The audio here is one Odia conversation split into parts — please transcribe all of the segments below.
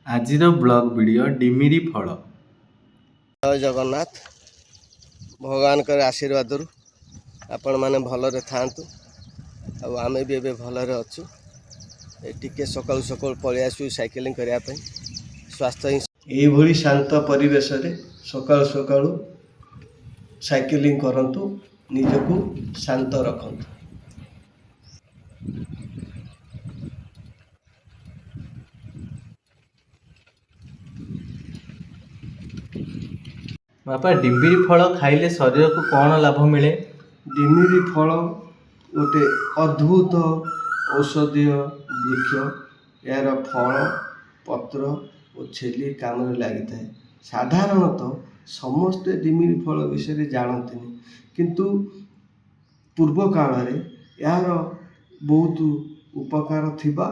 ଆଜିର ବ୍ଲଗ ଭିଡ଼ିଓ ଡିମିରି ଫଳ। ଜୟ ଜଗନ୍ନାଥ। ଭଗବାନଙ୍କର ଆଶୀର୍ବାଦରୁ ଆପଣମାନେ ଭଲରେ ଥାଆନ୍ତୁ ଆଉ ଆମେ ବି ଏବେ ଭଲରେ ଅଛୁ। ଟିକେ ସକାଳୁ ସକାଳୁ ପଳେଇ ଆସିବୁ ସାଇକେଲିଂ କରିବା ପାଇଁ। ସ୍ୱାସ୍ଥ୍ୟ ହିଁ ଏଇଭଳି ଶାନ୍ତ ପରିବେଶରେ ସକାଳୁ ସକାଳୁ ସାଇକେଲିଂ କରନ୍ତୁ, ନିଜକୁ ଶାନ୍ତ ରଖନ୍ତୁ। ବାପା, ଡିମିରି ଫଳ ଖାଇଲେ ଶରୀରକୁ କ'ଣ ଲାଭ ମିଳେ? ଡିମିରି ଫଳ ଗୋଟେ ଅଦ୍ଭୁତ ଔଷଧୀୟ ବୃକ୍ଷ। ଏହାର ଫଳ, ପତ୍ର ଓ ଛେଲି କାମରେ ଲାଗିଥାଏ। ସାଧାରଣତଃ ସମସ୍ତେ ଡିମିରି ଫଳ ବିଷୟରେ ଜାଣନ୍ତିନି, କିନ୍ତୁ ପୂର୍ବ କାଳରେ ଏହାର ବହୁତ ଉପକାର ଥିବା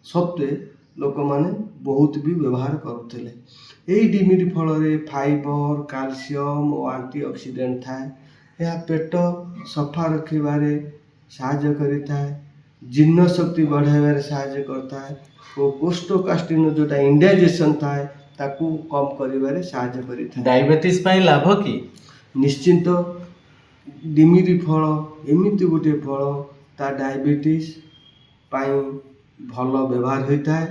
ସତ୍ତ୍ୱେ ଲୋକମାନେ ବହୁତ ବି ବ୍ୟବହାର କରୁଥିଲେ। ଏହି ଡିମିରି ଫଳରେ ଫାଇବର, କ୍ୟାଲସିୟମ ଓ ଆଣ୍ଟିଅକ୍ସିଡେଣ୍ଟ ଥାଏ। ଏହା ପେଟ ସଫା ରଖିବାରେ ସାହାଯ୍ୟ କରିଥାଏ, ଜୀର୍ଣ୍ଣ ଶକ୍ତି ବଢ଼ାଇବାରେ ସାହାଯ୍ୟ କରିଥାଏ ଓ କୋଷ୍ଠକାଠିନ୍ୟ ଯେଉଁଟା ଇଣ୍ଡାଇଜେସନ୍ ଥାଏ ତାକୁ କମ୍ କରିବାରେ ସାହାଯ୍ୟ କରିଥାଏ। ଡାଇବେଟିସ୍ ପାଇଁ ଲାଭ କି? ନିଶ୍ଚିନ୍ତ। ଡିମିରି ଫଳ ଏମିତି ଗୋଟିଏ ଫଳ, ତା ଡାଇବେଟିସ୍ ପାଇଁ ଭଲ ବ୍ୟବହାର ହୋଇଥାଏ।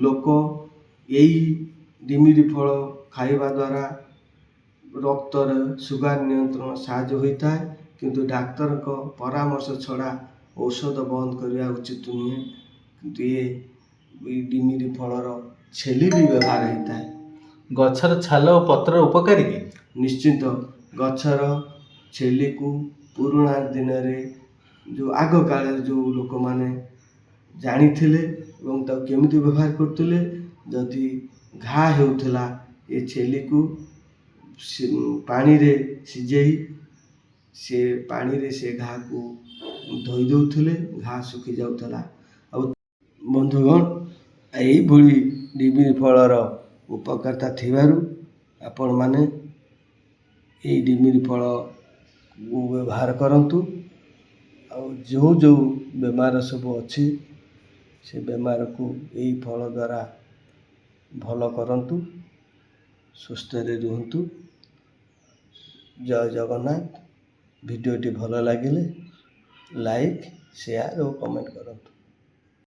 ଲୋକ ଏଇ ଡିମିରି ଫଳ ଖାଇବା ଦ୍ୱାରା ରକ୍ତରେ ସୁଗାର ନିୟନ୍ତ୍ରଣ ସାହାଯ୍ୟ ହୋଇଥାଏ, କିନ୍ତୁ ଡାକ୍ତରଙ୍କ ପରାମର୍ଶ ଛଡ଼ା ଔଷଧ ବନ୍ଦ କରିବା ଉଚିତ ନୁହେଁ। କିନ୍ତୁ ଏଇ ଡିମିରି ଫଳର ଛେଲି ବି ବ୍ୟବହାର ହୋଇଥାଏ। ଗଛର ଛାଲ ଓ ପତ୍ର ଉପକାରୀ କି? ନିଶ୍ଚିନ୍ତ। ଗଛର ଛେଲିକୁ ପୁରୁଣା ଦିନରେ ଆଗ କାଳରେ ଯେଉଁ ଲୋକମାନେ ଜାଣିଥିଲେ ଏବଂ ତାକୁ କେମିତି ବ୍ୟବହାର କରୁଥିଲେ, ଯଦି ଘା ହେଉଥିଲା ଏ ଛେଲିକୁ ପାଣିରେ ସିଝେଇ ପାଣିରେ ସେ ଘାକୁ ଧୋଇ ଦେଉଥିଲେ, ଘା ଶୁଖି ଯାଉଥିଲା। ଆଉ ବନ୍ଧୁଗଣ, ଏଇଭଳି ଡିମିରି ଫଳର ଉପକାରିତା ଥିବାରୁ ଆପଣମାନେ ଏଇ ଡିମିରି ଫଳକୁ ବ୍ୟବହାର କରନ୍ତୁ। ଆଉ ଯେଉଁ ବେମାର ସବୁ ଅଛି ସେ ବେମାରକୁ ଏଇ ଫଳ ଦ୍ୱାରା ଭଲ କରନ୍ତୁ। ସୁସ୍ଥରେ ରୁହନ୍ତୁ। ଜୟ ଜଗନ୍ନାଥ। ଭିଡ଼ିଓଟି ଭଲ ଲାଗିଲେ ଲାଇକ୍, ସେୟାର ଓ କମେଣ୍ଟ କରନ୍ତୁ।